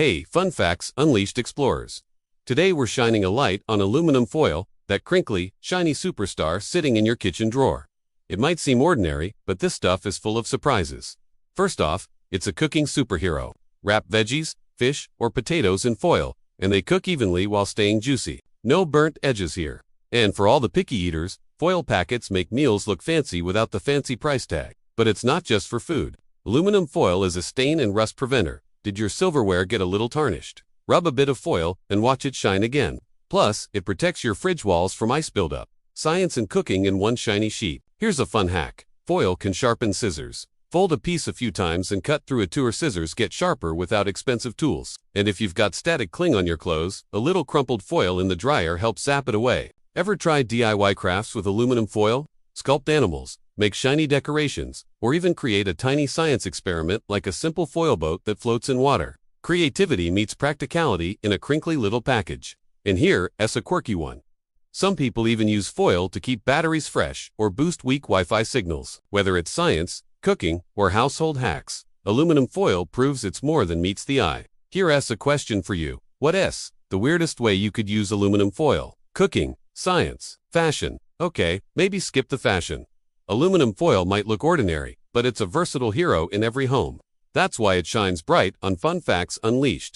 Hey, Fun Facts Unleashed Explorers. Today we're shining a light on aluminum foil, that crinkly, shiny superstar sitting in your kitchen drawer. It might seem ordinary, but this stuff is full of surprises. First off, it's a cooking superhero. Wrap veggies, fish, or potatoes in foil, and they cook evenly while staying juicy. No burnt edges here. And for all the picky eaters, foil packets make meals look fancy without the fancy price tag. But it's not just for food. Aluminum foil is a stain and rust preventer. Did your silverware get a little tarnished? Rub a bit of foil and watch it shine again. Plus, it protects your fridge walls from ice buildup. Science and cooking in one shiny sheet. Here's a fun hack. Foil can sharpen scissors. Fold a piece a few times and cut through it or scissors get sharper without expensive tools. And if you've got static cling on your clothes, a little crumpled foil in the dryer helps zap it away. Ever tried DIY crafts with aluminum foil? Sculpt animals, make shiny decorations, or even create a tiny science experiment like a simple foil boat that floats in water. Creativity meets practicality in a crinkly little package. And here's a quirky one. Some people even use foil to keep batteries fresh or boost weak Wi-Fi signals. Whether it's science, cooking, or household hacks, aluminum foil proves it's more than meets the eye. Here's a question for you. What's the weirdest way you could use aluminum foil? Cooking, science, fashion. Okay, maybe skip the fashion. Aluminum foil might look ordinary, but it's a versatile hero in every home. That's why it shines bright on Fun Facts Unleashed.